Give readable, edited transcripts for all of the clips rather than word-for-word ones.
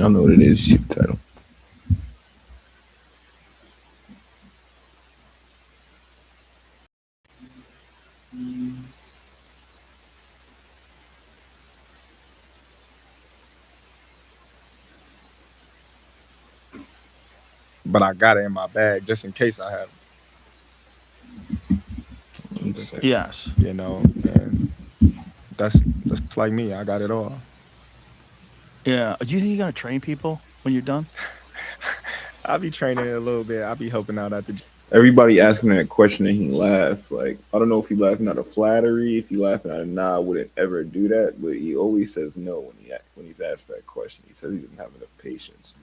I know what it is. Ship title. but I got it in my bag just in case I have One second. Yes. it, and that's like me. I got it all. Yeah. Do you think you're gonna train people when you're done? I be training it a little bit. I be helping out at the gym. Everybody asking that question and he laughs. Like, I don't know if he laughing out of flattery, if he laughing out of nah, I wouldn't ever do that. But he always says no when he's asked that question. He says he doesn't have enough patience,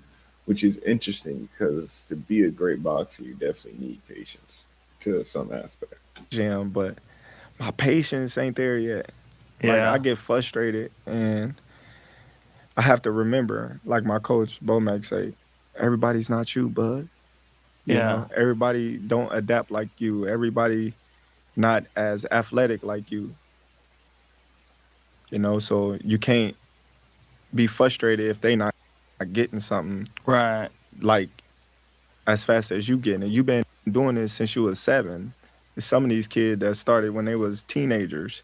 which is interesting because to be a great boxer, you definitely need patience to some aspect. gym, but my patience ain't there yet. Like I Yeah. get frustrated and I have to remember, like my coach Bomac say, everybody's not you, bud. Yeah. Everybody don't adapt like you. Everybody not as athletic like you. So you can't be frustrated if they not getting something Right. like as fast as you getting it. You've been doing this since you was 7. Some of these kids that started when they was teenagers.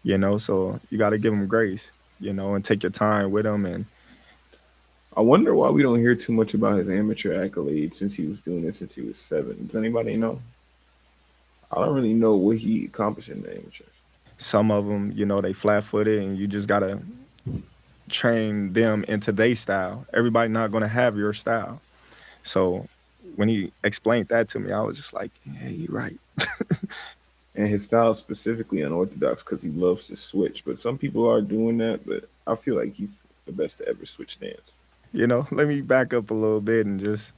So you got to give them grace, and take your time with them. And I wonder why we don't hear too much about his amateur accolades since he was doing it since he was 7. Does anybody know? I don't really know what he accomplished in the amateurs. some of them, they flat footed, and you just got to train them into their style. Everybody not going to have your style. So when he explained that to me, I was just like, yeah, you're right. And his style is specifically unorthodox because he loves to switch. But some people are doing that, but I feel like he's the best to ever switch stance. Let me back up a little bit and just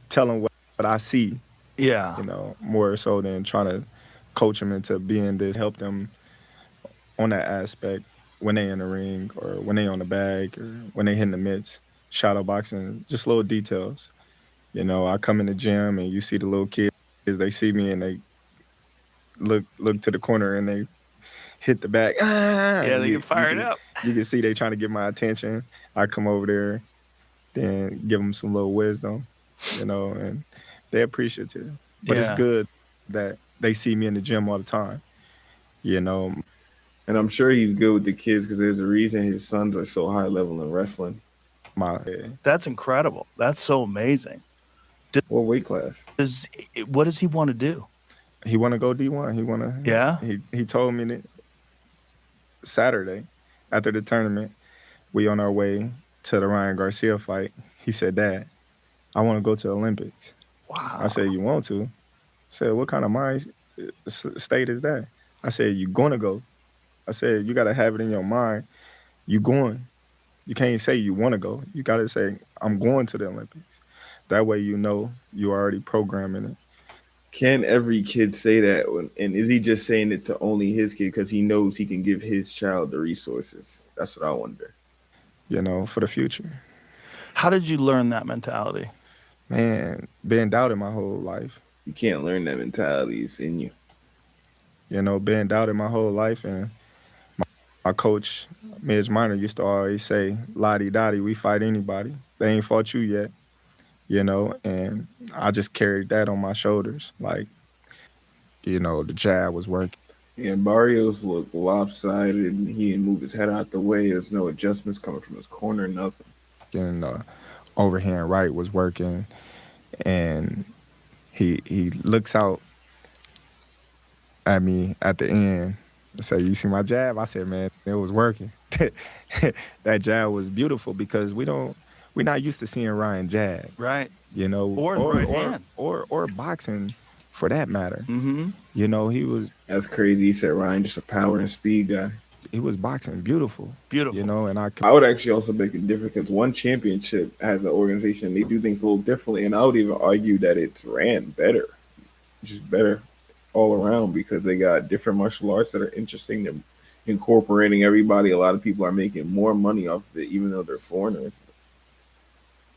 tell them what I see, Yeah. more so than trying to coach them into being this, help them on that aspect when they in the ring or when they on the bag or when they hitting the mitts, shadow boxing, just little details. I come in the gym and you see the little kids, they see me and they look to the corner and they hit the back. Ah, Yeah. and They get fired up. you can see they trying to get my attention. I come over there, then give them some little wisdom, and they appreciative. But it's Yeah. good that they see me in the gym all the time. You know, And I'm sure he's good with the kids because there's a reason his sons are so high level in wrestling. my That's incredible. That's so amazing. What weight class? Does what does he want to do? he want to go D1. Yeah. He told me that Saturday after the tournament, we on our way to the Ryan Garcia fight. He said, "Dad, I want to go to the Olympics." I Wow. said, "You want to?" I said, "What kind of state is that?" I said, "You gonna go?" I said, "You gotta have it in your mind. You going. You can't say you want to go. You gotta say I'm going to the Olympics. That way you already programming it. Can every kid say that? And is he just saying it to only his kid because he knows he can give his child the resources? That's what I wonder. For the future. How did you learn that mentality? Man, been doubted my whole life. You can't learn that mentality. It's in you. Been doubted my whole life, and my coach, Midge Minor, used to always say, "Lottie Dottie, we fight anybody. They ain't fought you yet." And I just carried that on my shoulders. Like, the jab was working. Yeah, Barrios looked lopsided and he didn't move his head out the way. There's no adjustments coming from his corner, nothing. And overhand right was working, and he looks out at me at the end and say, "You see my jab?" I said, "Man, it was working." That jab was beautiful because we're not used to seeing Ryan jab, Right. Or his or right or hand. or boxing for that matter. Mm-hmm. He was That's crazy. He said Ryan just a power and speed guy. he was boxing beautiful, Beautiful. and I would actually also make a difference because one championship has an organization, they do things a little differently. And I would even argue that it's ran better, just better all around because they got different martial arts that are interesting. They're incorporating everybody. A lot of people are making more money off of it, even though they're foreigners.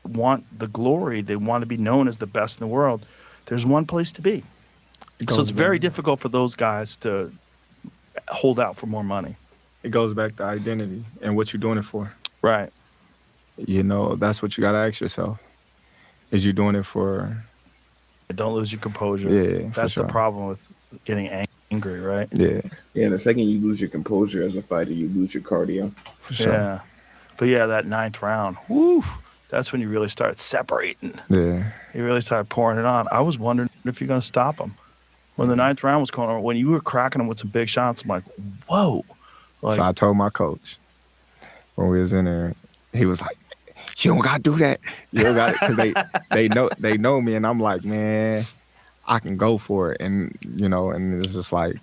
Want the glory. They want to be known as the best in the world. There's one place to be. it So it's goes very back, difficult for those guys to hold out for more money. it goes back to identity and what you're doing it for. Right. That's what you gotta ask yourself. Is you doing it for? Don't lose your composure. Yeah, for That's the sure. problem with getting angry, right? Yeah, Yeah, and the second you lose your composure as a fighter, you lose your cardio. for sure. Yeah. But yeah, that ninth round, whoo, that's when you really start separating. Yeah, You really start pouring it on. I was wondering if you're going to stop him. When the ninth round was going on, when you were cracking him with some big shots, I'm like, whoa. so Like, I told my coach when we was in there, he was like, "You don't gotta do that. You don't got it," because they know me, and I'm like, man, I can go for it, and and it's just like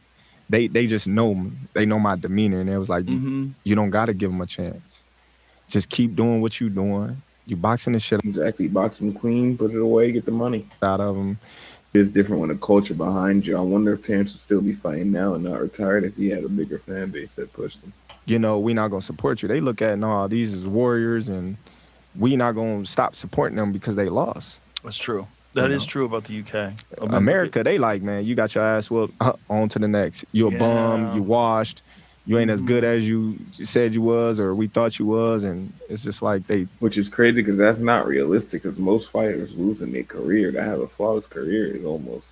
they just know me. They know my demeanor, and it was like, you don't gotta give them a chance. Just keep doing what you doing. You boxing the shit Exactly. Box them clean, put it away, get the money. out of them. It's different when a culture behind you. I wonder if Terrance would still be fighting now and not retired if he had a bigger fan base that pushed him. We not gonna support you. They look at, no, these is warriors, and we not gonna stop supporting them because they lost. that's true. That is true about the UK. America, they like, man, you got your ass whooped, on to the next. You a bum, you washed, you ain't as good as you said you was or we thought you was, and it's just like Which is crazy because that's not realistic because most fighters losing their career to have a flawless career is almost,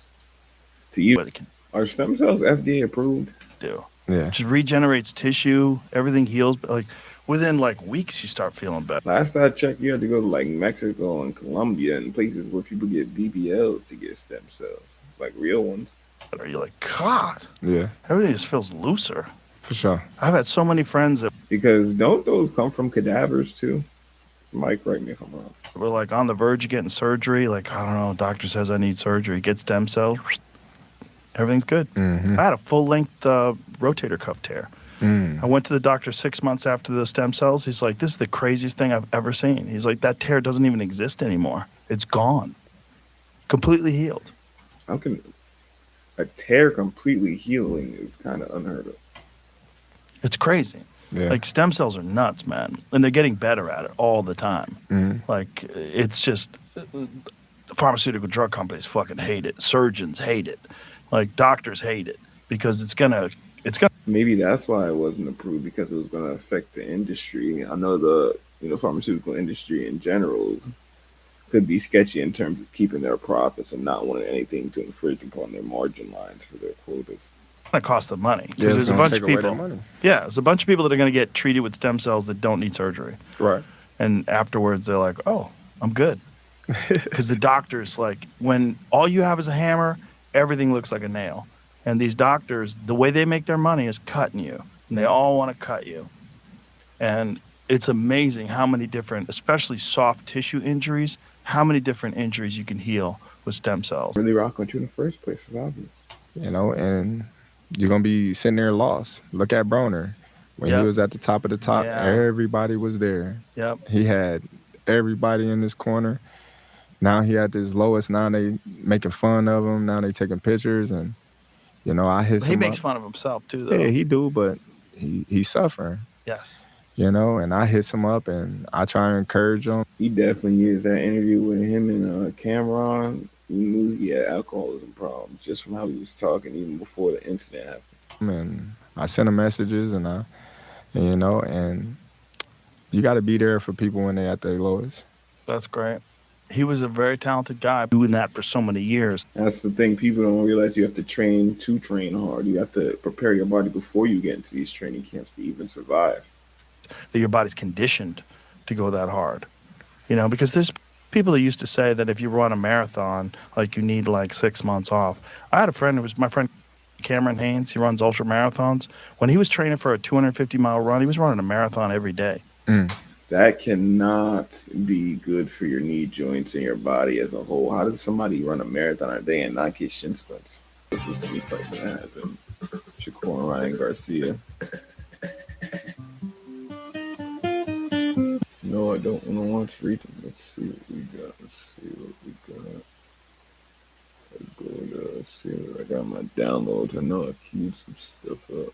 to you. But it can Are stem cells FDA approved? do. yeah. Just regenerates tissue, everything heals. Like within like weeks, you start feeling better. Last I checked, you had to go to like Mexico and Colombia and places where people get BBLs to get stem cells, like real ones. You're like, God, Yeah, everything just feels looser. for sure. I've had so many friends that Because don't those come from cadavers too? Mike, correct me if I'm wrong. were like on the verge of getting surgery. Like, I don't know, doctor says I need surgery. Get stem cells. Everything's good. Mm-hmm. I had a full-length rotator cuff tear. I went to the doctor 6 months after the stem cells. He's like, this is the craziest thing I've ever seen. He's like, that tear doesn't even exist anymore. It's gone. Completely healed. How can a tear completely healing is kind of unheard of? It's crazy. Yeah. Like, stem cells are nuts, man. And they're getting better at it all the time. Like, it's just, the pharmaceutical drug companies fucking hate it. Surgeons hate it. Like, doctors hate it because it's gonna. Maybe that's why it wasn't approved because it was going to affect the industry. I know the pharmaceutical industry in general could be sketchy in terms of keeping their profits and not wanting anything to infringe upon their margin lines for their quotas. Gonna cost them money Yeah, because it's there's a gonna bunch take of away their people. money. Yeah, there's a bunch of people that are gonna get treated with stem cells that don't need surgery, Right. and afterwards they're like, "Oh, I'm good," because the doctors like when all you have is a hammer, everything looks like a nail, and these doctors, the way they make their money is cutting you, and they all want to cut you, and it's amazing how many different, especially soft tissue injuries, how many different injuries you can heal with stem cells. Really rock with you in the first place is obvious. And you're gonna be sitting there lost. Look at Broner. When he Yep. was at the top of the top, Yeah. everybody was there. Yep. He had everybody in this corner. Now he at his lowest. Now they making fun of him. Now they taking pictures, and I hit He him makes up. fun of himself too, though. Yeah, he do, but he's suffering. Yes. And I hit him up and I try and encourage him. He definitely is. That interview with him and Cameron, you knew he had alcoholism problems just from how he was talking even before the incident happened. And I send him messages, and and you got to be there for people when they're at their lowest. That's great. He was a very talented guy doing that for so many years. That's the thing. People don't realize you have to train hard. You have to prepare your body before you get into these training camps to even survive. That your body's conditioned to go that hard. Because there's people that used to say that if you run a marathon, like you need like 6 months off. I had a friend who was my friend Cameron Haynes. He runs ultra marathons. When he was training for a 250-mile run, he was running a marathon every day. That cannot be good for your knee joints and your body as a whole. How does somebody run a marathon a day and not get shin splints? This is the fight that happened. Shkaur and Ryan Garcia. No, I don't want to watch Region. Let's see what we got. Let's see. I got my downloads. I know I queued some stuff up.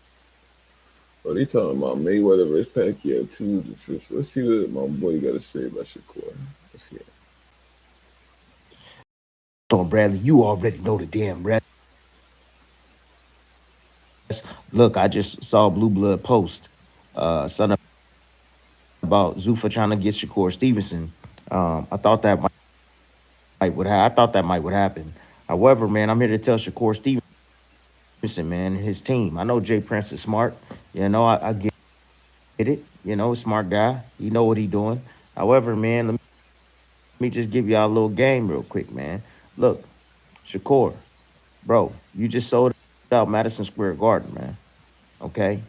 Oh, they talking about Mayweather versus Pacquiao too. Let's see what my boy got to say about Shkaur. Let's hear it. On Bradley, you already know the damn rest. Look, I just saw Blue Blood post. Son of about Zuffa trying to get Shakur Stevenson. I thought that I thought that might would happen. However, man, I'm here to tell Shakur Stevenson, man, and his team. I know Jay Prince is smart. You know, I get it. You know, smart guy. He know what he doing. However, man, let me just give y'all a little game real quick, man. Look, Shakur, bro, you just sold out Madison Square Garden, man. Okay,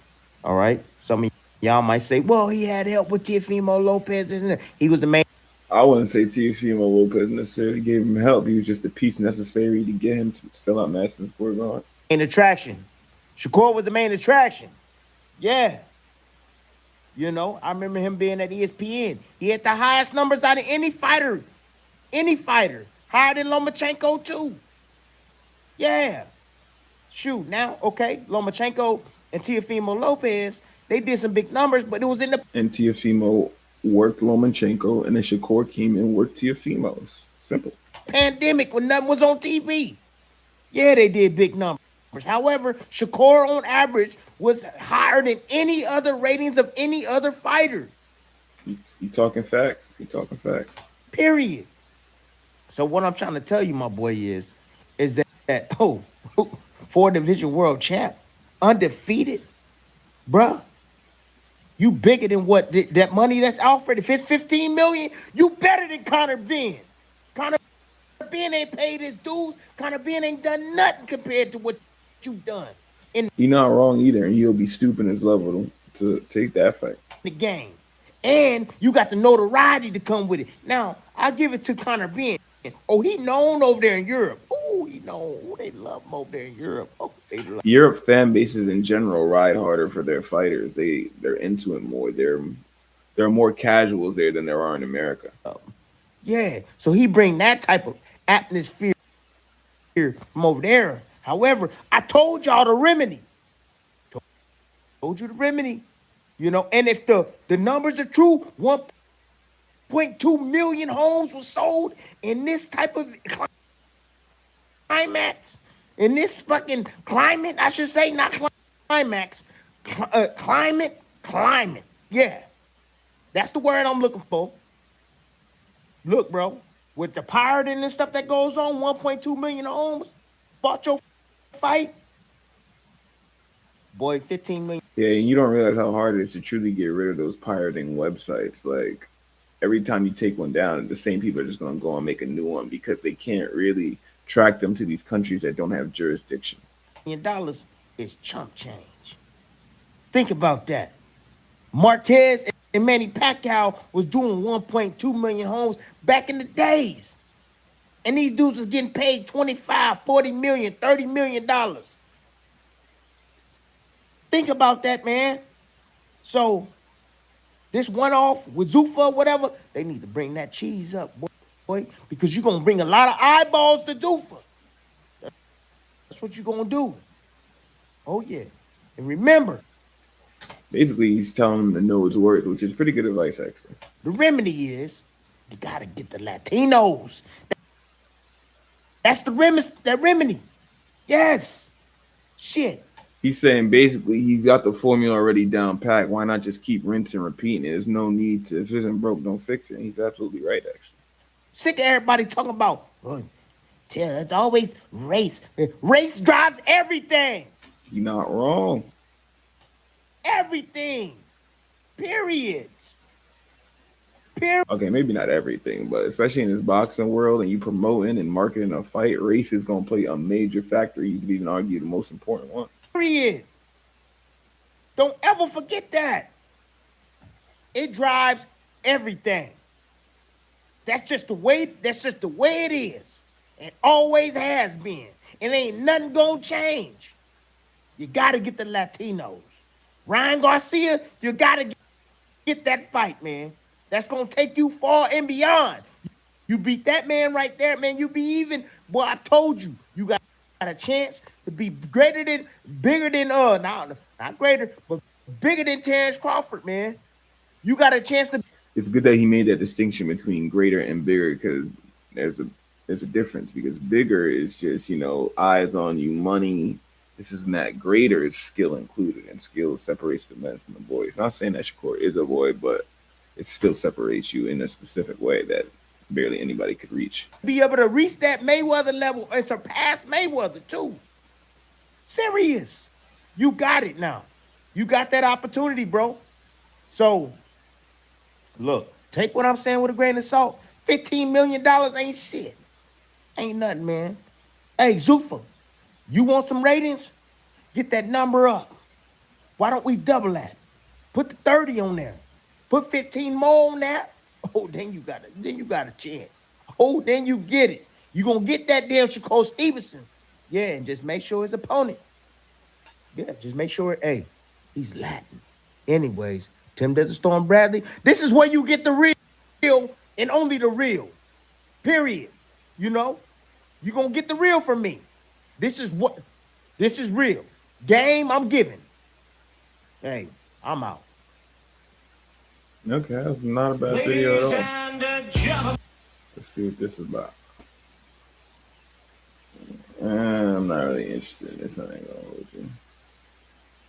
all right. Some of y'all might say, well, he had help with Teofimo Lopez, isn't it? He was the main I wouldn't say Teofimo Lopez necessarily gave him help. He was just the piece necessary to get him to sell out Madison Square Garden. attraction. Shakur was the main attraction. Yeah. You know, I remember him being at ESPN. He had the highest numbers out of any fighter. Any fighter. Higher than Lomachenko, too. Yeah. Shoot, now, okay, Lomachenko and Teofimo Lopez, they did some big numbers, but it was in the And Teofimo worked Lomachenko, and then Shakur came and worked Teofimo. It's simple. pandemic when nothing was on TV. Yeah, they did big numbers. However, Shakur on average was higher than any other ratings of any other fighter. You talking facts? You talking facts? Period. So what I'm trying to tell you, my boy, is that four division world champ, undefeated, bruh. You bigger than what that money that's Alfred. If it's 15 million, you better than Conor Ben. Conor Ben ain't paid his dues. Conor Ben ain't done nothing compared to what you've done in He's not wrong either, and he'll be stooping his level to take that fight. the game. And you got the notoriety to come with it. Now, I'll give it to Conor Ben. Oh, he known over there in Europe. Oh, he known. Oh, they love him over there in Europe. Oh, they love Europe fan bases in general ride harder for their fighters. They're into it more. There are more casuals there than there are in America. him. Yeah. So he bring that type of atmosphere from over there. However, I told y'all the remedy. Told you the remedy. You know, and if the numbers are true, 1.2 million homes were sold in this type of climax, in this fucking climate, I should say, not climax, climate. Yeah, that's the word I'm looking for. Look, bro, with the pirating and stuff that goes on, 1.2 million homes bought your fight. Boy, 15 million. Yeah, and you don't realize how hard it is to truly get rid of those pirating websites. Like every time you take one down, the same people are just going to go and make a new one because they can't really track them to these countries that don't have jurisdiction. Dollars is chump change. Think about that. Marquez and Manny Pacquiao was doing 1.2 million homes back in the days. And these dudes was getting paid 25, 40 million, 30 million dollars. Think about that, man. So this one-off with Zuffa, whatever, they need to bring that cheese up, boy, because you're going to bring a lot of eyeballs to Zuffa. That's what you're going to do. Oh, yeah. And remember, Basically, he's telling them to know his worth, which is pretty good advice, actually. the remedy is you got to get the Latinos. That's the remedy. Yes. Shit. He's saying basically he's got the formula already down pat. Why not just keep rinsing and repeating it? There's no need to, if it isn't broke, don't fix it. And he's absolutely right, actually. Sick of everybody talking about, it's always race. Race drives everything. You're not wrong. Everything. Period. Okay, maybe not everything, but especially in this boxing world and you promoting and marketing a fight, race is going to play a major factor. You could even argue the most important one. Period. Don't ever forget that. It drives everything. That's just the way it is. It always has been. It ain't nothing gonna change. You gotta get the Latinos. Ryan Garcia, you gotta get that fight, man. That's gonna take you far and beyond. You beat that man right there, man. You be even, boy, I told you, you got a chance to be bigger than not greater, but bigger than Terrance Crawford, man. You got a chance to. It's good that he made that distinction between greater and bigger because there's a difference because bigger is just, eyes on you, money. This isn't that. Greater is skill included, and skill separates the men from the boys. Not saying that Shakur is a boy, but it still separates you in a specific way that barely anybody could reach. Be able to reach that Mayweather level and surpass Mayweather too. Serious. You got it now. You got that opportunity, bro. So, look, take what I'm saying with a grain of salt. $15 million ain't shit. Ain't nothing, man. Hey, Zuffa, you want some ratings? Get that number up. Why don't we double that? Put the 30 on there. Put 15 more on that. Oh, then you got a chance. Oh, then you get it. You gonna get that damn Shkaur Stevenson. Yeah, and just make sure his opponent. Yeah, just make sure, hey, he's Latin. Anyways, Tim Desert Storm Bradley. This is where you get the real and only the real. Period. You know? You gonna get the real from me. This is real. Game I'm giving. Hey, I'm out. Okay, that's not a bad video at all. Let's see what this is about. I'm not really interested in this. I ain't gonna hold you.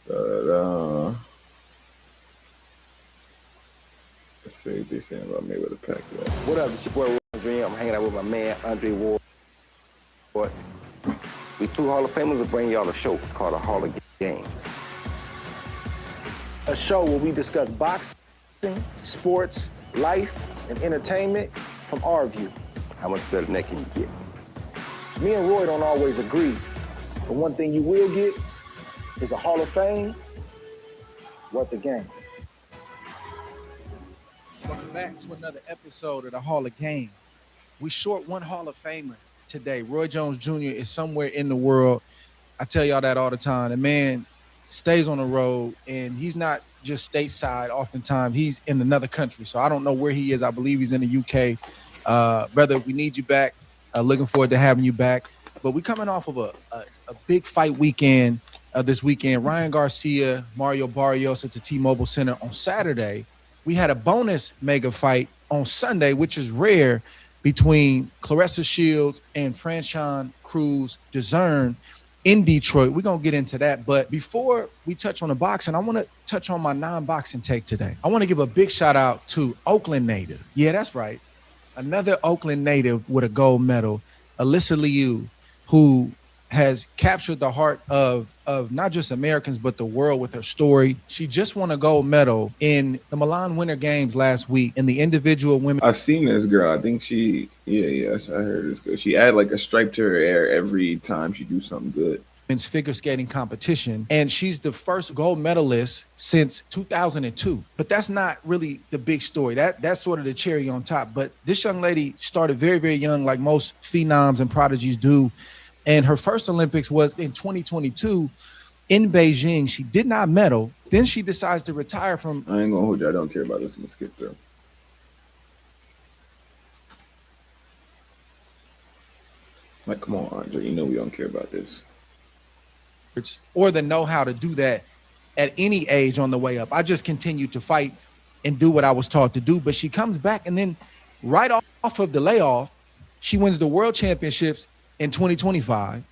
But let's see what they're saying about Mayweather Pacquiao. What up? It's your boy Andre. I'm hanging out with my man Andre Ward. We two Hall of Famers will bring y'all a show called a Hall of Game. A show where we discuss boxing, sports, life, and entertainment from our view. How much better than that can you get? Me and Roy don't always agree, but one thing you will get is a Hall of Fame worth the game. Welcome back to another episode of the Hall of Game. We short one Hall of Famer today. Roy Jones Jr. is somewhere in the world. I tell y'all that all the time. The man stays on the road, and he's not just stateside. Oftentimes, he's in another country. So I don't know where he is. I believe he's in the UK. Brother, we need you back. Looking forward to having you back. But we coming off of a big fight weekend this weekend. Ryan Garcia, Mario Barrios at the T-Mobile Center on Saturday. We had a bonus mega fight on Sunday, which is rare, between Claressa Shields and Franchon Cruz Dezern in Detroit. We're going to get into that. But before we touch on the boxing, I want to touch on my non-boxing take today. I want to give a big shout out to Oakland native. Yeah, that's right. Another Oakland native with a gold medal, Alyssa Liu, who has captured the heart of not just Americans, but the world with her story. She just won a gold medal in the Milan Winter Games last week in the individual women. I seen this girl. I think yes, I heard this girl. She add like a stripe to her hair every time she do something good. Men's figure skating competition, and she's the first gold medalist since 2002. But that's not really the big story. That's sort of the cherry on top. But this young lady started very, very young, like most phenoms and prodigies do. And her first Olympics was in 2022 in Beijing. She did not medal. Then she decides to retire from. I ain't gonna hold you. I don't care about this. I'm gonna skip through. Like, come on, Andre. You know we don't care about this. Or the know-how to do that at any age on the way up. I just continued to fight and do what I was taught to do. But she comes back, and then right off of the layoff, she wins the world championships in 2025.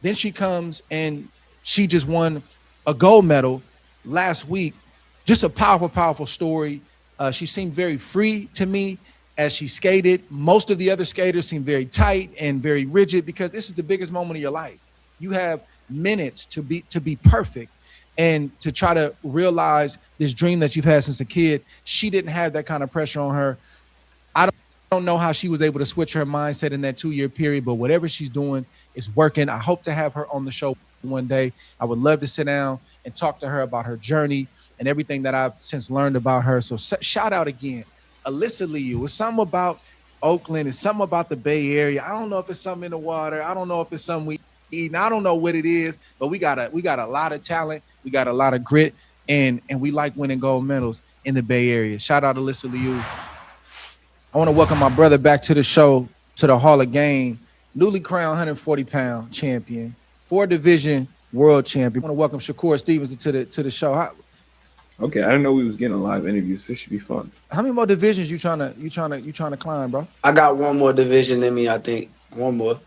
Then she comes and she just won a gold medal last week. Just a powerful, powerful story. She seemed very free to me as she skated. Most of the other skaters seemed very tight and very rigid because this is the biggest moment of your life. You have minutes to be perfect and to try to realize this dream that you've had since a kid. She didn't have that kind of pressure on her. I don't know how she was able to switch her mindset in that 2-year period, but whatever she's doing is working. I hope to have her on the show one day. I would love to sit down and talk to her about her journey and everything that I've since learned about her. So shout out again, Alyssa Liu. It's something about Oakland. It's something about the Bay Area. I don't know if it's something in the water. I don't know if it's something we eat. I don't know what it is, but we got a lot of talent. We got a lot of grit, and we like winning gold medals in the Bay Area. Shout out to Alyssa Liu. I want to welcome my brother back to the show, to the Hall of Game, newly crowned 140-pound champion, 4-division world champion. I want to welcome shkaur Stevenson to the show. Okay, I didn't know we was getting a live interview. So this should be fun. How many more divisions you trying to climb, bro? I got one more division in me, I think. One more.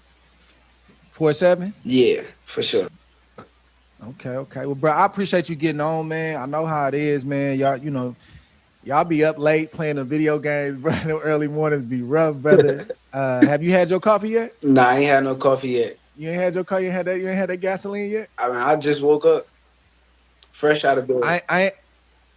4-7? Yeah, for sure. Okay. Well, bro, I appreciate you getting on, man. I know how it is, man. Y'all, Y'all be up late playing the video games, bro. The early mornings be rough, brother. Have you had your coffee yet? Nah, I ain't had no coffee yet. You ain't had your coffee. You ain't had that gasoline yet. I mean, I just woke up fresh out of bed.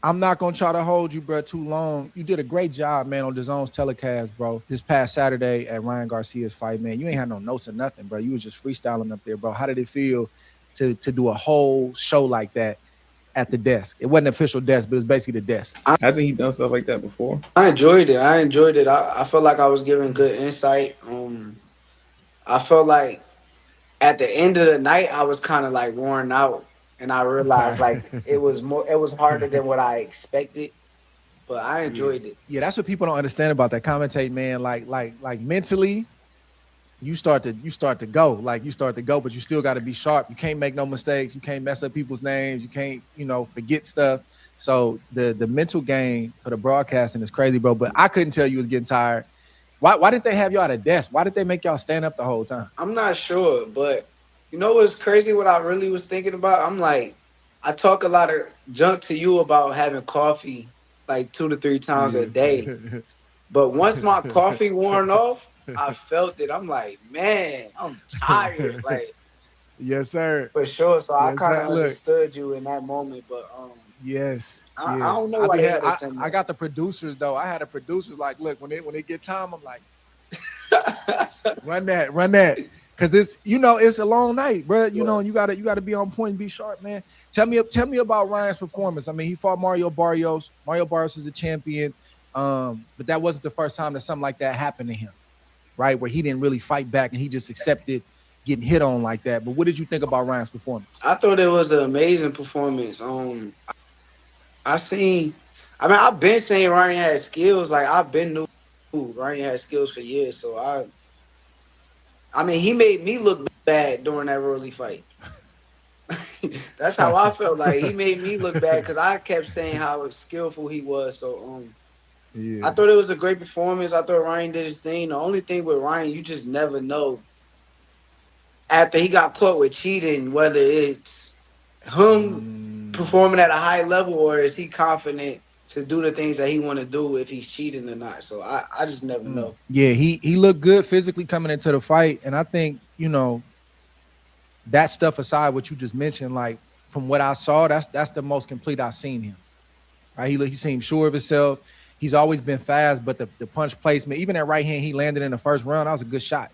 I'm not gonna try to hold you, bro, too long. You did a great job, man, on DAZN's telecast, bro. This past Saturday at Ryan Garcia's fight, man. You ain't had no notes or nothing, bro. You was just freestyling up there, bro. How did it feel to do a whole show like that at the desk? It wasn't an official desk, but it's basically the desk. Hasn't he done stuff like that before? I enjoyed it. I felt like I was giving good insight. I felt like at the end of the night, I was kind of like worn out, and I realized like it was harder than what I expected, but I enjoyed it. Yeah, that's what people don't understand about that commentate, man. Like mentally, you start to go, but you still got to be sharp. You can't make no mistakes. You can't mess up people's names. You can't, forget stuff. So the mental game for the broadcasting is crazy, bro. But I couldn't tell you was getting tired. Why did they have y'all at a desk? Why did they make y'all stand up the whole time? I'm not sure, but you know what's crazy? What I really was thinking about? I'm like, I talk a lot of junk to you about having coffee like 2 to 3 times a day. But once my coffee worn off, I felt it. I'm like, man, I'm tired. Like, yes, sir. For sure. So I Yes, kind sir. of Look. understood you in that moment, but yes. I Yeah. don't know why they had to send I me. got the producers though. I had a producer like, look, when they get time, I'm like, run that. Cause it's a long night, bro. You know, and you gotta be on point and be sharp, man. Tell me about Ryan's performance. I mean, he fought Mario Barrios. Mario Barrios is a champion. But that wasn't the first time that something like that happened to him, right? Where he didn't really fight back and he just accepted getting hit on like that. But what did you think about Ryan's performance? I thought it was an amazing performance. I've been saying Ryan had skills. Like I've been knew Ryan had skills for years. So he made me look bad during that early fight. That's how I felt. Like he made me look bad because I kept saying how skillful he was. So Yeah. I thought it was a great performance. I thought Ryan did his thing. The only thing with Ryan, you just never know. After he got caught with cheating, whether it's him performing at a high level or is he confident to do the things that he want to do if he's cheating or not. So I just never know. Yeah, he looked good physically coming into the fight. And I think, that stuff aside, what you just mentioned, like from what I saw, that's the most complete I've seen him. Right? He seemed sure of himself. He's always been fast, but the punch placement, even that right hand he landed in the first round, that was a good shot.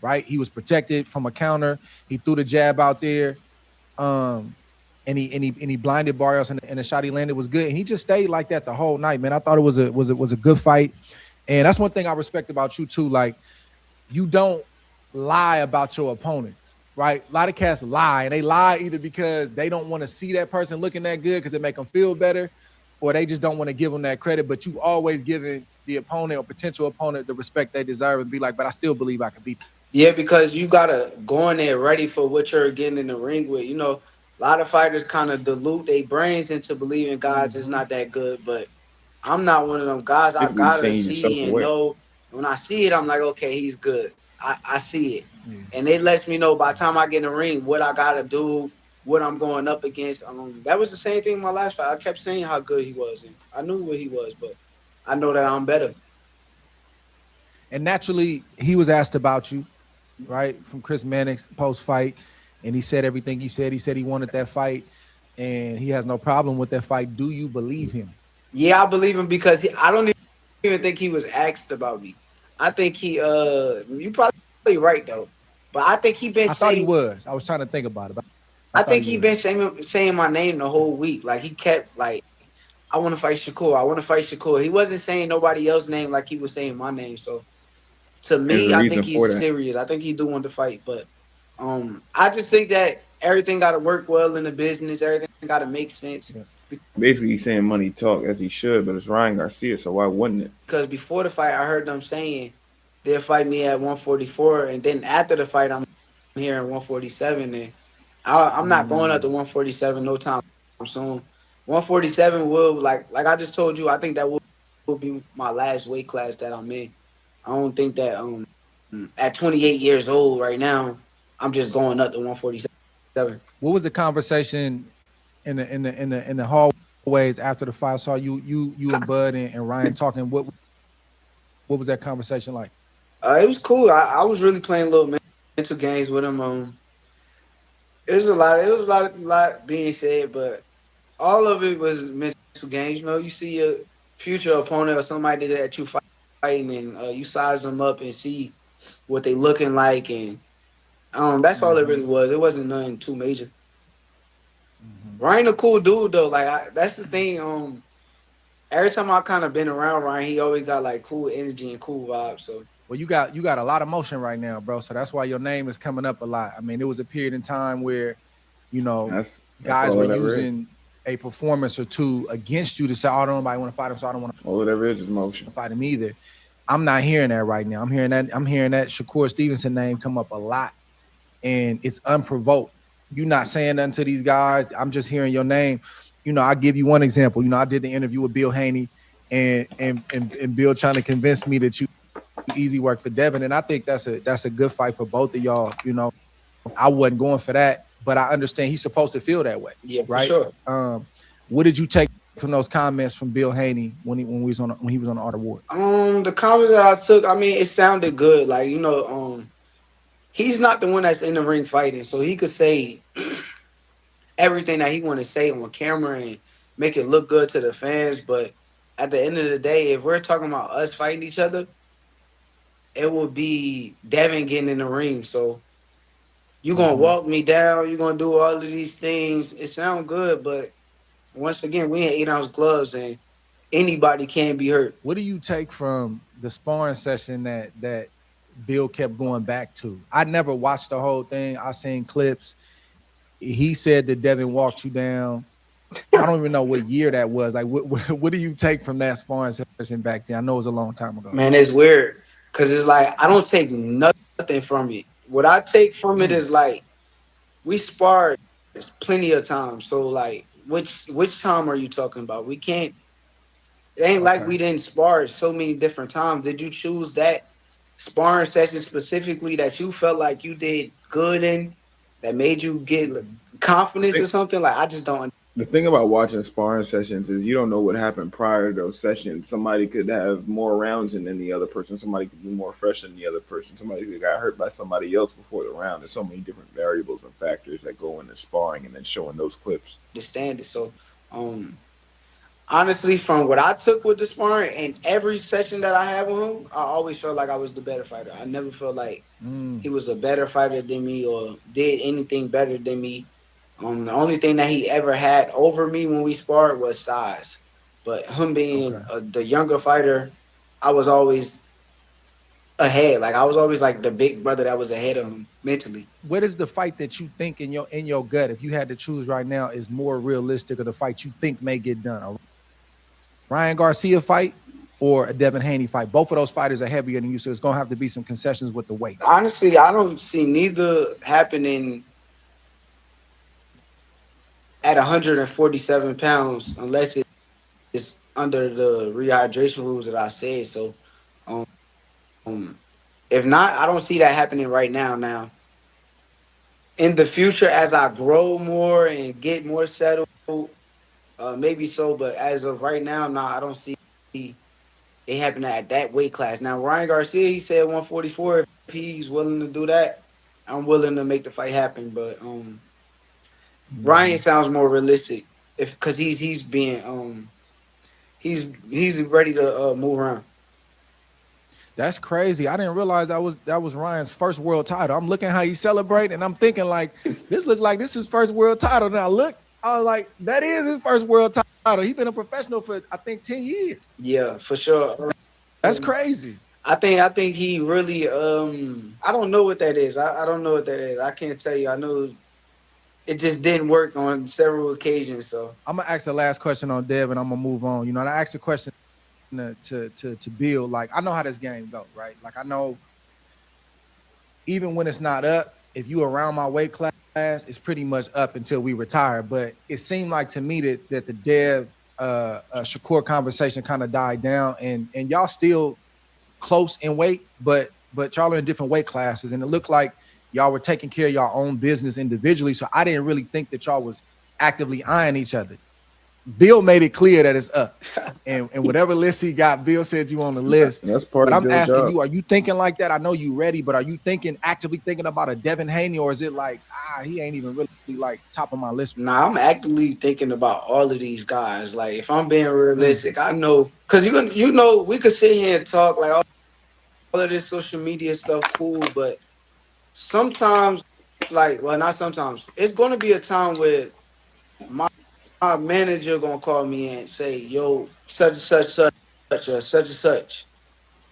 Right? He was protected from a counter. He threw the jab out there. And he blinded Barrios, and the shot he landed was good. And he just stayed like that the whole night, man. I thought it was a good fight. And that's one thing I respect about you too. Like, you don't lie about your opponents, right? A lot of cats lie, and they lie either because they don't want to see that person looking that good because it make them feel better, or they just don't want to give them that credit. But you always giving the opponent or potential opponent the respect they deserve and be like, but I still believe I can beat them. Yeah, because you gotta go in there ready for what you're getting in the ring with. A lot of fighters kind of dilute their brains into believing guys is not that good, but I'm not one of them guys. I Typically gotta saying yourself see and away. know. When I see it, I'm like, okay, he's good. I see it, and it lets me know by the time I get in the ring what I gotta do, what I'm going up against. That was the same thing in my last fight. I kept saying how good he was, and I knew what he was, but I know that I'm better. And naturally, he was asked about you, right, from Chris Mannix post-fight, and he said everything he said. He said he wanted that fight, and he has no problem with that fight. Do you believe him? Yeah, I believe him because I don't even think he was asked about me. I think you probably right though, but I think he been I saying. thought he was. I was trying to think about it. I think he been saying my name the whole week. Like he kept like, I want to fight Shakur. I want to fight Shakur. He wasn't saying nobody else's name like he was saying my name. So to me, I think he's serious. I think he do want to fight, but I just think that everything got to work well in the business. Everything got to make sense. Yeah. Basically, he's saying money talk as he should, but it's Ryan Garcia, so why wouldn't it? Because before the fight, I heard them saying they'll fight me at 144, and then after the fight, I'm here at 147, and I'm not going up to 147 no time soon. 147 will, like I just told you, I think that will be my last weight class that I'm in. I don't think that at 28 years old right now, I'm just going up to 147. What was the conversation in the hall always after the fight, I saw you and Bud and Ryan talking. What was that conversation like? It was cool. I was really playing little mental games with him. It was a lot. It was a lot being said, but all of it was mental games. You know, you see your future opponent or somebody that you fighting, and you size them up and see what they looking like, and that's all it really was. It wasn't nothing too major. Ryan a cool dude though. Like that's the thing. Every time I kind of been around Ryan, he always got like cool energy and cool vibes. So well, you got a lot of motion right now, bro. So that's why your name is coming up a lot. I mean, there was a period in time where, you know, That's guys all were it ever is. using a performance or two against you to say, "Oh, nobody want to fight him, so I don't want to All it ever is motion. fight him either." I'm not hearing that right now. I'm hearing that Shkaur Stevenson name come up a lot, and it's unprovoked. You're not saying nothing to these guys. I'm just hearing your name. You know, I'll give you one example. You know, I did the interview with Bill Haney, and Bill trying to convince me that you easy work for Devin, and I think that's a good fight for both of y'all. You know, I wasn't going for that, but I understand he's supposed to feel that way. yeah, right? for sure. What did you take from those comments from Bill Haney when he was on the Art Award? The comments that I took, I mean, it sounded good. Like, you know, he's not the one that's in the ring fighting, so he could say everything that he want to say on camera and make it look good to the fans. But at the end of the day, if we're talking about us fighting each other, it would be Devin getting in the ring. So you're going to walk me down. You're going to do all of these things. It sounds good, but once again, we in 8-ounce gloves and anybody can be hurt. What do you take from the sparring session that Bill kept going back to? I never watched the whole thing. I seen clips. He said that Devin walked you down. I don't even know what year that was. Like, what do you take from that sparring session back then? I know it was a long time ago. Man, it's weird because it's like I don't take nothing from it. What I take from it is like we sparred plenty of times. So like, which time are you talking about? We can't. It ain't like we didn't spar so many different times. Did you choose that sparring session specifically that you felt like you did good in, that made you get confidence or something? Like I just don't. The thing about watching sparring sessions is you don't know what happened prior to those sessions. Somebody could have more rounds than the other person. Somebody could be more fresh than the other person. Somebody could have got hurt by somebody else before the round. There's so many different variables and factors that go into sparring and then showing those clips. Understand it. So, honestly, from what I took with the sparring and every session that I had with him, I always felt like I was the better fighter. I never felt like he was a better fighter than me or did anything better than me. The only thing that he ever had over me when we sparred was size. But him being the younger fighter, I was always ahead. Like I was always like the big brother that was ahead of him mentally. What is the fight that you think in your gut, if you had to choose right now, is more realistic, or the fight you think may get done? A Ryan Garcia fight or a Devin Haney fight? Both of those fighters are heavier than you, so it's gonna have to be some concessions with the weight. Honestly, I don't see neither happening at 147 pounds unless it's under the rehydration rules that I said. So, if not, I don't see that happening right now. Now, in the future, as I grow more and get more settled, maybe so. But as of right now, I don't see it happening at that weight class. Now, Ryan Garcia, he said 144. If he's willing to do that, I'm willing to make the fight happen. But Ryan sounds more realistic, because he's being he's ready to move around. That's crazy. I didn't realize that was Ryan's first world title. I'm looking how he's celebrating, and I'm thinking like this look like this is his first world title. Now look, I was like, that is his first world title. He's been a professional for I think 10 years. Yeah, for sure. That's crazy. I think he really I don't know what that is. I don't know what that is. I can't tell you. I know it just didn't work on several occasions. So I'm gonna ask the last question on Dev, and I'm gonna move on. You know, and I asked a question to Bill. Like, I know how this game goes, right? Like, I know even when it's not up, if you around my weight class, it's pretty much up until we retire. But it seemed like to me that the Dev Shkaur conversation kind of died down, and y'all still close in weight, but y'all are in different weight classes, and it looked like y'all were taking care of your own business individually. So I didn't really think that y'all was actively eyeing each other. Bill made it clear that it's up. And whatever list he got, Bill said you on the list. That's part But of I'm Bill's asking job. you, are you thinking like that? I know you ready, but are you actively thinking about a Devin Haney, or is it like, he ain't even really like top of my list? Nah, I'm actively thinking about all of these guys. Like, if I'm being realistic, I know because we could sit here and talk like all of this social media stuff, cool, but sometimes, like, well, not sometimes, it's gonna be a time where my manager gonna call me and say, "Yo, such and such, such and such,"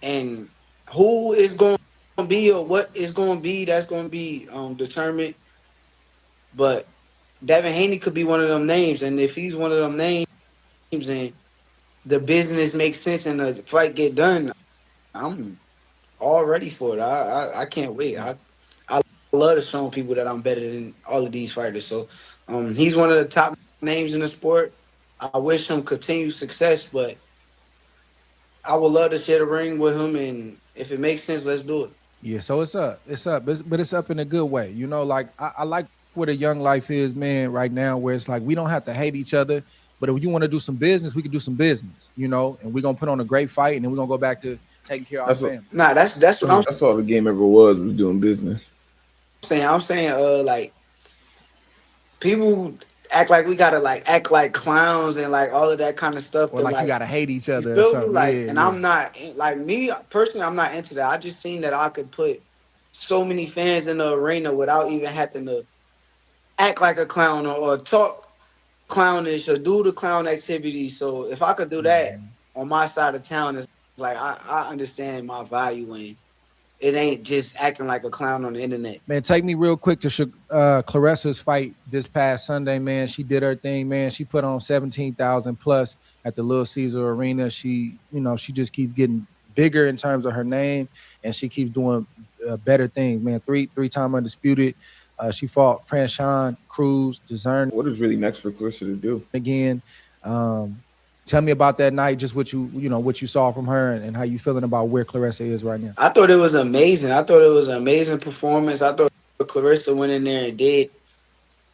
and who is going to be or what is going to be, that's going to be determined. But Devin Haney could be one of them names, and if he's one of them names and the business makes sense and the fight get done, I'm all ready for it. I can't wait. I love to show people that I'm better than all of these fighters. So he's one of the top names in the sport. I wish him continued success, but I would love to share the ring with him, and if it makes sense, let's do it. Yeah, so it's up, but it's up in a good way. You know, like I like what a young life is, man, right now, where it's like we don't have to hate each other, but if you want to do some business, we can do some business, you know, and we're gonna put on a great fight, and then we're gonna go back to taking care of our family. Nah, that's what I'm That's all the game ever was doing business. saying. I'm saying, like, people act like we gotta like act like clowns and like all of that kind of stuff. Or like you gotta hate each other. You Or feel me? something. Like, Yeah, and yeah. I'm not like me personally. I'm not into that. I just seen that I could put so many fans in the arena without even having to act like a clown or talk clownish or do the clown activity. So if I could do that on my side of town, it's like I understand my value and it ain't just acting like a clown on the internet. Man, take me real quick to Clarissa's fight this past Sunday, man. She did her thing, man. She put on 17,000 plus at the Little Caesar Arena. She, she just keeps getting bigger in terms of her name, and she keeps doing better things, man. Three-time undisputed. She fought Franchon, Cruz, Discern. What is really next for Clarissa to do? Again, tell me about that night, just what you saw from her and how you feeling about where Clarissa is right now. I thought it was amazing. I thought it was an amazing performance. I thought Clarissa went in there and did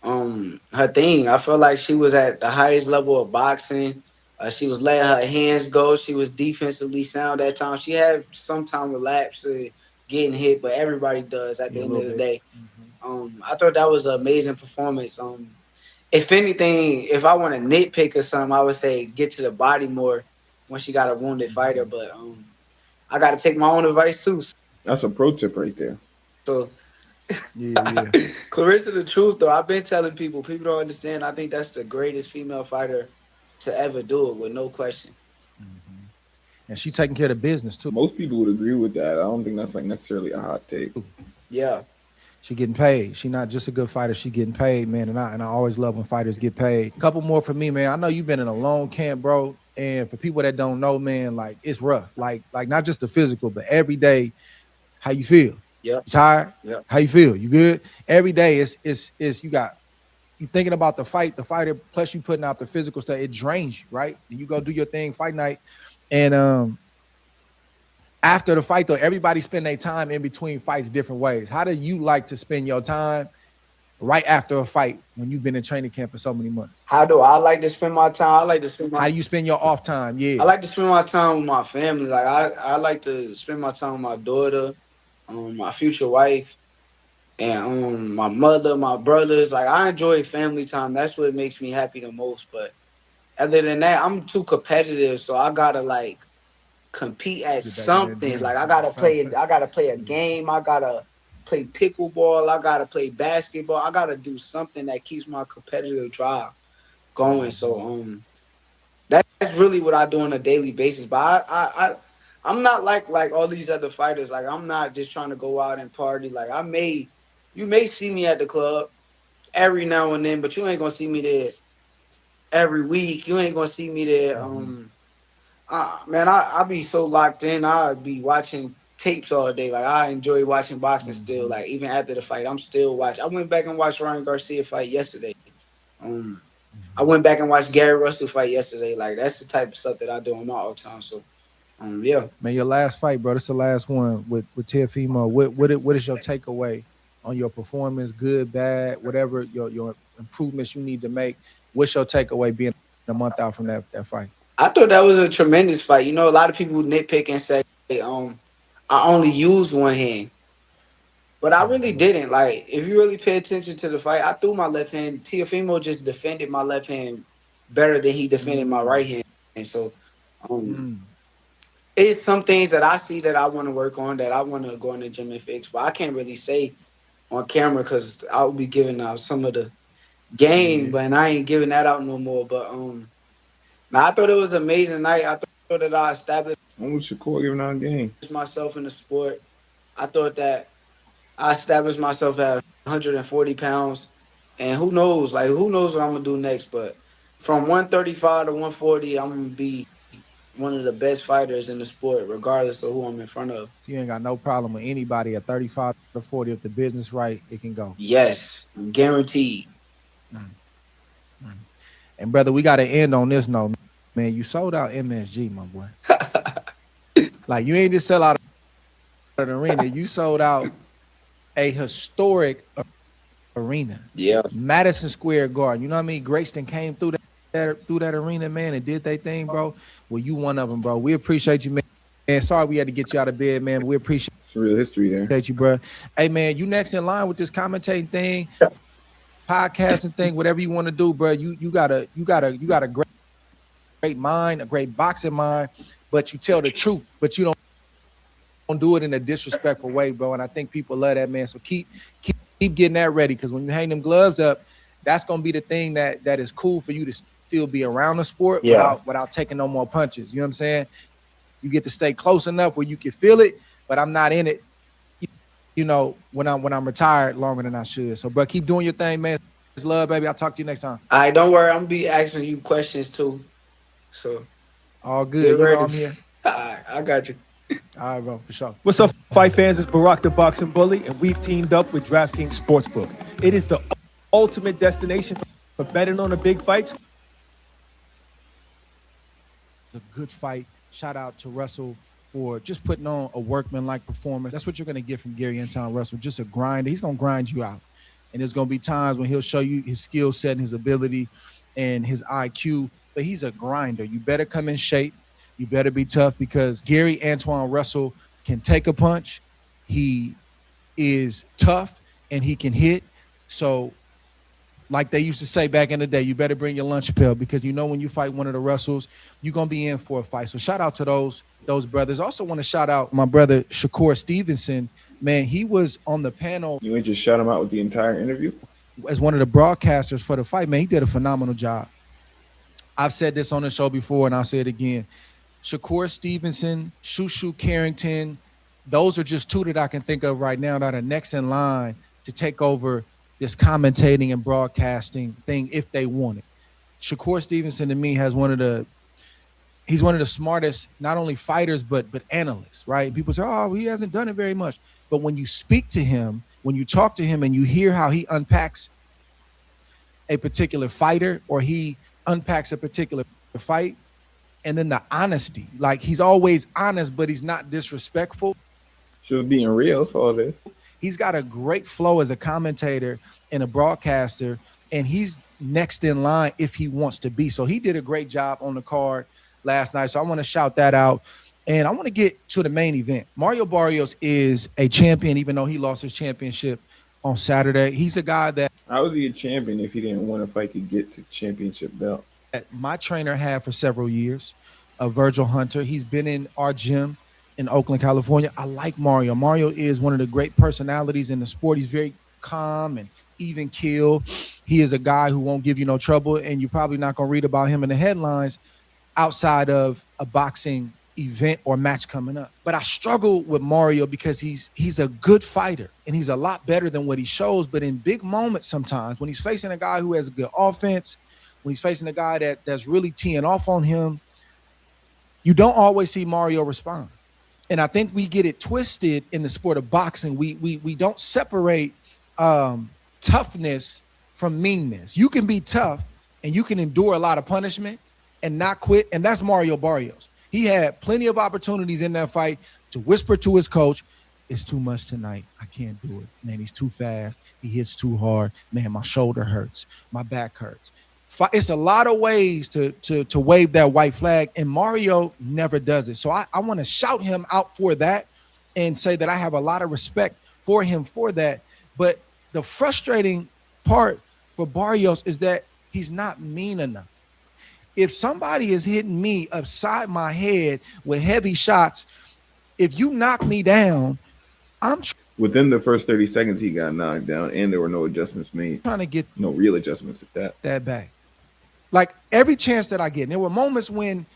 her thing. I felt like she was at the highest level of boxing. She was letting her hands go. She was defensively sound at times. She had some time relapse getting hit, but everybody does at the end of the day. I thought that was an amazing performance. If anything, if I want to nitpick or something, I would say get to the body more when she got a wounded fighter. But I got to take my own advice too. That's a pro tip right there. So, yeah. Clarissa, the truth though, I've been telling people don't understand. I think that's the greatest female fighter to ever do it, with no question. And she taking care of the business too. Most people would agree with that. I don't think that's like necessarily a hot take. Yeah. She getting paid. She not just a good fighter. She getting paid, man. And I always love when fighters get paid. A couple more for me, man. I know you've been in a long camp, bro. And for people that don't know, man, like it's rough. Like not just the physical, but every day, how you feel? Yeah. Tired? Yeah. How you feel? You good? Every day it's you thinking about the fighter, plus you putting out the physical stuff. It drains you, right? And you go do your thing fight night. And after the fight, though, everybody spend their time in between fights different ways. How do you like to spend your time right after a fight when you've been in training camp for so many months? How do I like to spend my time? I like to spend my. How do you spend your off time? Yeah, I like to spend my time with my family. Like I like to spend my time with my daughter, my future wife, and my mother, my brothers. Like I enjoy family time. That's what makes me happy the most. But other than that, I'm too competitive, so I gotta like compete at something. Like I gotta play a game. I gotta play pickleball. I gotta play basketball. I gotta do something that keeps my competitive drive going. So that's really what I do on a daily basis. But I'm not like all these other fighters. Like I'm not just trying to go out and party. Like you may see me at the club every now and then, but you ain't gonna see me there every week. You ain't gonna see me there. Man, I be so locked in. I be watching tapes all day. Like I enjoy watching boxing still. Like even after the fight, I'm still watching. I went back and watched Ryan Garcia fight yesterday. I went back and watched Gary Russell fight yesterday. Like that's the type of stuff that I do on my off time. So, yeah. Man, your last fight, bro. This is the last one with Teofimo. What is your takeaway on your performance? Good, bad, whatever your improvements you need to make. What's your takeaway being a month out from that fight? I thought that was a tremendous fight. You know, a lot of people nitpick and say, I only used one hand. But I really didn't. Like, if you really pay attention to the fight, I threw my left hand. Teofimo just defended my left hand better than he defended my right hand. And so it's some things that I see that I want to work on, that I want to go in the gym and fix. But I can't really say on camera because I'll be giving out some of the game, but I ain't giving that out no more. But now I thought it was an amazing night. I thought that I established When was Shakur giving out a game? myself in the sport. I thought that I established myself at 140 pounds, and who knows what I'm gonna do next. But from 135 to 140, I'm gonna be one of the best fighters in the sport, regardless of who I'm in front of. So you ain't got no problem with anybody at 35 to 40. If the business right, it can go. Yes, guaranteed. And brother, we got to end on this note, man. You sold out MSG, my boy. Like, you ain't just sell out an arena. You sold out a historic arena. Yes. Madison Square Garden. You know what I mean? Greyston came through that arena, man, and did their thing, bro. Well, you one of them, bro. We appreciate you, man. And sorry we had to get you out of bed, man. We appreciate Some real history there. you, bro. Hey, man, you next in line with this commentating thing, podcasting thing, whatever you want to do, bro. You got a great mind, a great boxing mind, but you tell the truth, but you don't do it in a disrespectful way, bro. And I think people love that, man. So keep getting that ready, because when you hang them gloves up, that's gonna be the thing that is cool for you to still be around the sport without taking no more punches. You know what I'm saying? You get to stay close enough where you can feel it, but I'm not in it, you know, when I'm retired longer than I should. So, bro, keep doing your thing, man. It's love, baby. I'll talk to you next time. All right, don't worry. I'm gonna be asking you questions too. So All good. You know I'm here. All right, I got you. All right, bro, for sure. What's up, fight fans? It's Barack the Boxing Bully, and we've teamed up with DraftKings Sportsbook. It is the ultimate destination for betting on the big fights. A good fight. Shout out to Russell for just putting on a workman-like performance. That's what you're going to get from Gary Anton Russell, just a grinder. He's going to grind you out. And there's going to be times when he'll show you his skill set and his ability and his IQ, but he's a grinder. You better come in shape. You better be tough, because Gary Antoine Russell can take a punch. He is tough and he can hit. So like they used to say back in the day, you better bring your lunch pail, because you know when you fight one of the Russells, you're going to be in for a fight. So shout out to those brothers. Also want to shout out my brother Shkaur Stevenson. Man, he was on the panel. You ain't just shout him out with the entire interview? As one of the broadcasters for the fight. Man, he did a phenomenal job. I've said this on the show before, and I'll say it again. Shkaur Stevenson, Shushu Carrington, those are just two that I can think of right now that are next in line to take over this commentating and broadcasting thing if they want it. Shkaur Stevenson, to me, he's one of the smartest, not only fighters, but analysts, right? People say, oh, he hasn't done it very much. But when you speak to him, when you talk to him and you hear how he unpacks a particular fighter, or he unpacks a particular fight, and then the honesty, like he's always honest, but he's not disrespectful. Just being real, that's all it is. He's got a great flow as a commentator and a broadcaster, and he's next in line if he wants to be. So he did a great job on the card last night. So I want to shout that out. And I want to get to the main event. Mario Barrios is a champion, even though he lost his championship on Saturday. He's a guy that... How was he a champion if he didn't win a fight to get to championship belt? My trainer had for several years, Virgil Hunter. He's been in our gym in Oakland, California. I like Mario. Mario is one of the great personalities in the sport. He's very calm and even keel. He is a guy who won't give you no trouble, and you're probably not going to read about him in the headlines outside of a boxing event or match coming up. But I struggle with Mario because he's a good fighter, and he's a lot better than what he shows. But in big moments sometimes, when he's facing a guy who has a good offense, when he's facing a guy that's really teeing off on him, you don't always see Mario respond. And I think we get it twisted in the sport of boxing. We don't separate toughness from meanness. You can be tough and you can endure a lot of punishment and not quit. And that's Mario Barrios. He had plenty of opportunities in that fight to whisper to his coach, it's too much tonight. I can't do it. Man, he's too fast. He hits too hard. Man, my shoulder hurts. My back hurts. It's a lot of ways to wave that white flag, and Mario never does it. So I want to shout him out for that and say that I have a lot of respect for him for that. But the frustrating part for Barrios is that he's not mean enough. If somebody is hitting me upside my head with heavy shots, if you knock me down, I'm Within the first 30 seconds, he got knocked down, and there were no adjustments made. trying to get No real adjustments at that back. Like every chance that I get. And there were moments when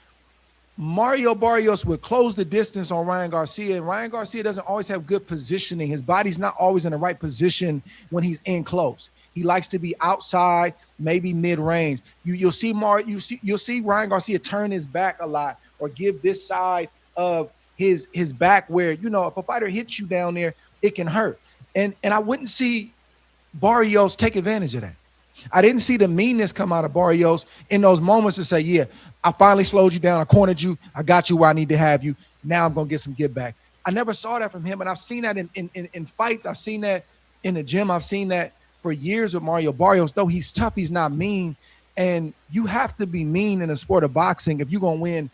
Mario Barrios would close the distance on Ryan Garcia, and Ryan Garcia doesn't always have good positioning. His body's not always in the right position when he's in close. He likes to be outside, maybe mid-range. You'll see Ryan Garcia turn his back a lot or give this side of his back where, you know, if a fighter hits you down there, it can hurt. And I wouldn't see Barrios take advantage of that. I didn't see the meanness come out of Barrios in those moments to say, yeah, I finally slowed you down. I cornered you. I got you where I need to have you. Now I'm going to get some get back. I never saw that from him. And I've seen that in fights. I've seen that in the gym. I've seen that for years with Mario Barrios. Though he's tough, he's not mean. And you have to be mean in the sport of boxing if you're going to win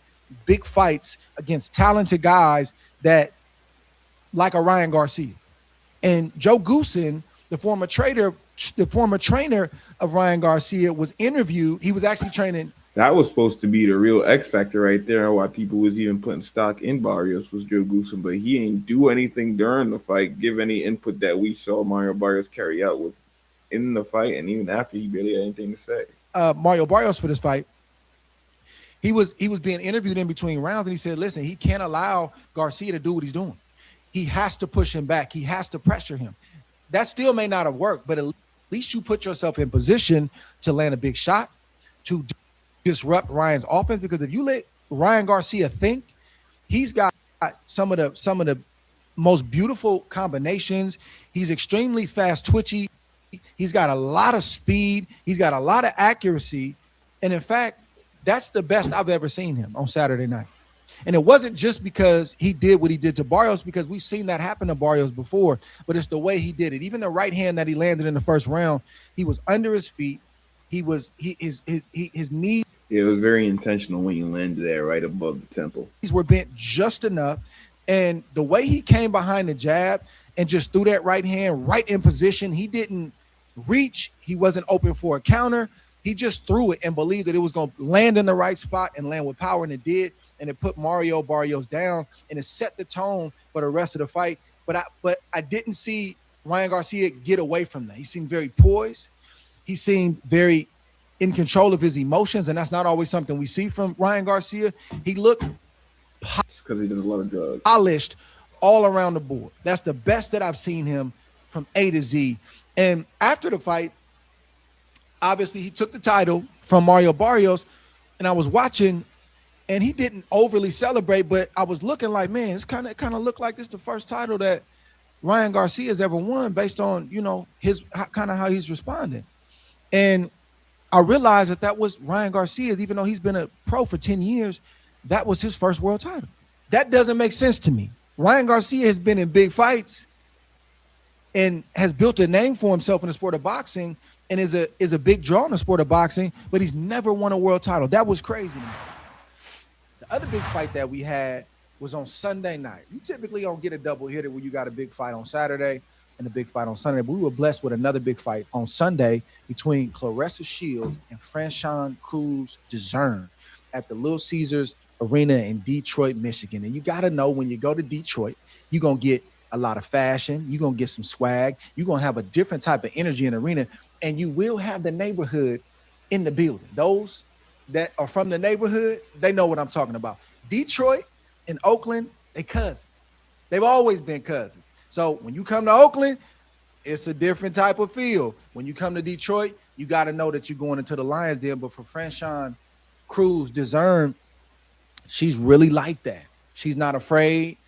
big fights against talented guys that like a Ryan Garcia. And Joe Goosen, the former trainer of Ryan Garcia, was interviewed. He was actually training. that was supposed to be the real X factor right there. Why people was even putting stock in Barrios was Joe Goosen, but he ain't do anything during the fight, give any input that we saw Mario Barrios carry out with in the fight, and even after he barely had anything to say. Mario Barrios for this fight, he was being interviewed in between rounds, and he said, listen, he can't allow Garcia to do what he's doing. He has to push him back. He has to pressure him. That still may not have worked, but at least you put yourself in position to land a big shot, to disrupt Ryan's offense, because if you let Ryan Garcia think, he's got some of the most beautiful combinations. He's extremely fast, twitchy. He's got a lot of speed. He's got a lot of accuracy. And in fact, that's the best I've ever seen him on Saturday night. And it wasn't just because he did what he did to Barrios, because we've seen that happen to Barrios before, but it's the way he did it. Even the right hand that he landed in the first round, he was under his feet. His knees. It was very intentional when you landed there right above the temple. These were bent just enough. And the way he came behind the jab and just threw that right hand right in position, he didn't reach. He wasn't open for a counter. He just threw it and believed that it was going to land in the right spot and land with power, and it did. And it put Mario Barrios down, and it set the tone for the rest of the fight. But I didn't see Ryan Garcia get away from that. He seemed very poised. He seemed very in control of his emotions, and that's not always something we see from Ryan Garcia. He looked because he does a lot of drugs. Polished all around the board. That's the best that I've seen him from A to Z. And after the fight, obviously he took the title from Mario Barrios, and I was watching, and he didn't overly celebrate, but I was looking like, man, it's kind of looked like this the first title that Ryan Garcia has ever won, based on, you know, his kind of how he's responding. And I realized that was Ryan Garcia's, even though he's been a pro for 10 years, that was his first world title. That doesn't make sense to me. Ryan Garcia has been in big fights and has built a name for himself in the sport of boxing, and is a big draw in the sport of boxing, but he's never won a world title. That was crazy to me. The other big fight that we had was on Sunday night. You typically don't get a double hitter where you got a big fight on Saturday and a big fight on Sunday, but we were blessed with another big fight on Sunday between Claressa Shields and Franchon Cruz Dezern at the Little Caesars Arena in Detroit, Michigan. And you got to know, when you go to Detroit, you're going to get a lot of fashion. You're going to get some swag. You're going to have a different type of energy in the arena, and you will have the neighborhood in the building. Those that are from the neighborhood, they know what I'm talking about. Detroit and Oakland, they cousins. They've always been cousins. So when you come to Oakland, it's a different type of feel. When you come to Detroit, you got to know that you're going into the Lions Den. But for Franchon Cruz Dezern, she's really like that. She's not afraid.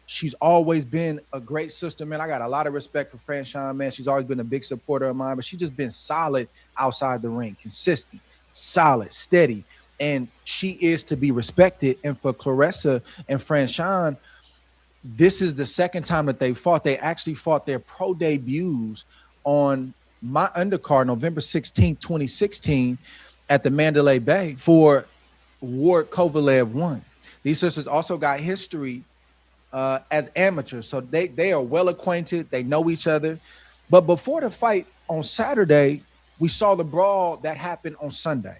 She's always been a great sister, man. I got a lot of respect for Franchon, man. She's always been a big supporter of mine, but she's just been solid outside the ring, consistent, solid, steady, and she is to be respected. And for Claressa and Franchon, this is the second time that they fought. They actually fought their pro debuts on my undercard November 16th, 2016 at the Mandalay Bay for Ward Kovalev 1. These sisters also got history as amateurs, so they are well acquainted. They know each other. But before the fight on Saturday, we saw the brawl that happened on Sunday.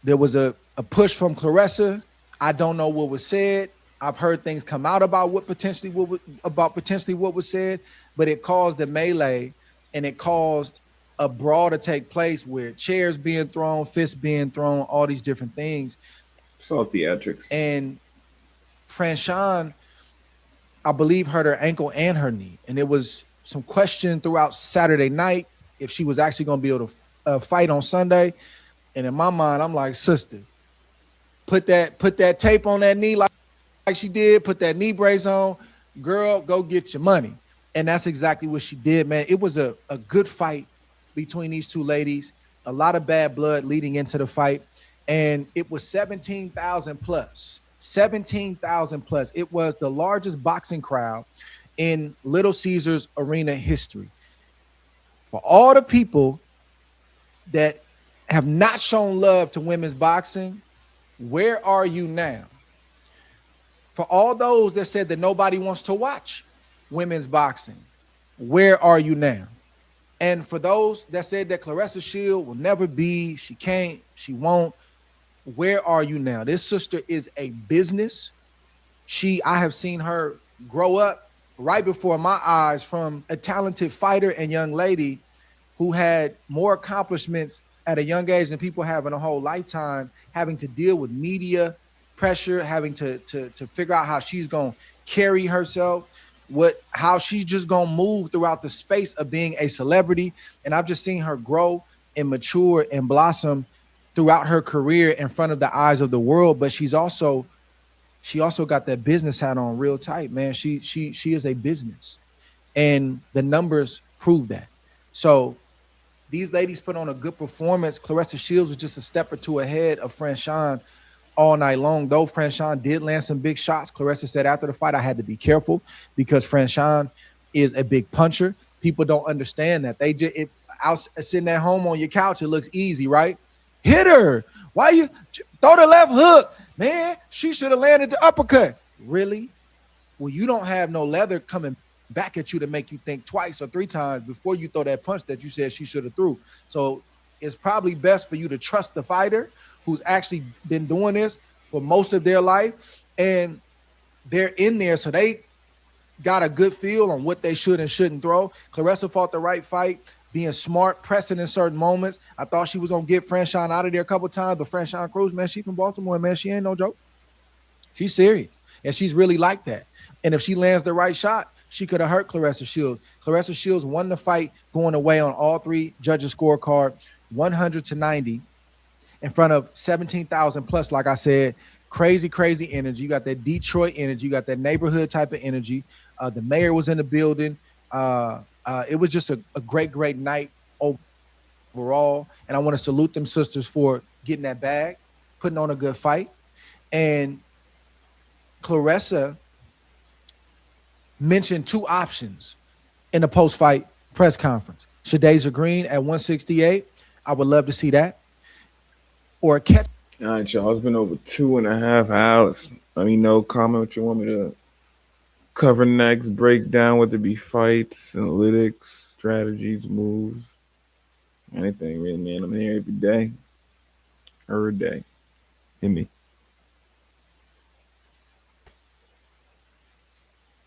There was a push from Claressa. I don't know what was said. I've heard things come out about potentially what was said, but it caused a melee and it caused a brawl to take place with chairs being thrown, fists being thrown, all these different things. It's all theatrics. And Franchon, I believe, hurt her ankle and her knee. And it was some question throughout Saturday night if she was actually going to be able to fight on Sunday. And in my mind, I'm like, sister, put that tape on that knee like she did, put that knee brace on, girl, go get your money. And that's exactly what she did, man. It was a good fight between these two ladies, a lot of bad blood leading into the fight. And it was 17,000 plus. 17,000 plus. It was the largest boxing crowd in Little Caesars Arena history. For all the people that have not shown love to women's boxing, where are you now? For all those that said that nobody wants to watch women's boxing, where are you now? And for those that said that Claressa Shields will never be, she can't, she won't, where are you now? This sister is a business. I have seen her grow up right before my eyes from a talented fighter and young lady who had more accomplishments at a young age than people have in a whole lifetime, having to deal with media pressure, having to figure out how she's going to carry herself, how she's just going to move throughout the space of being a celebrity. And I've just seen her grow and mature and blossom throughout her career in front of the eyes of the world. But she also got that business hat on real tight, man. She is a business, and the numbers prove that. So these ladies put on a good performance. Claressa Shields was just a step or two ahead of Franchon all night long. Though Franchon did land some big shots, Claressa said after the fight, I had to be careful because Franchon is a big puncher. People don't understand that. Out sitting at home on your couch, it looks easy, right? Hit her. Why you throw the left hook? Man, she should have landed the uppercut. Really? Well, you don't have no leather coming back at you to make you think twice or three times before you throw that punch that you said she should have threw. So it's probably best for you to trust the fighter who's actually been doing this for most of their life, and they're in there, so they got a good feel on what they should and shouldn't throw. Claressa fought the right fight, being smart, pressing in certain moments. I thought she was going to get Franchon out of there a couple times, but Franchon Cruz, man, she from Baltimore, man. She ain't no joke. She's serious, and she's really like that. And if she lands the right shot, she could have hurt Claressa Shields. Claressa Shields won the fight going away on all three judges' scorecard, 100-90, in front of 17,000 plus, like I said. Crazy energy. You got that Detroit energy. You got that neighborhood type of energy. The mayor was in the building. It was just a great night overall. And I want to salute them sisters for getting that bag, putting on a good fight. And Claressa mentioned two options in the post-fight press conference. Shadasia Green at 168. I would love to see that. Or a catch. All right, y'all. It's been over 2.5 hours. Let me know, comment what you want me to cover next, breakdown, whether it be fights, analytics, strategies, moves, anything really, man. I'm here every day. Every day. Hit me.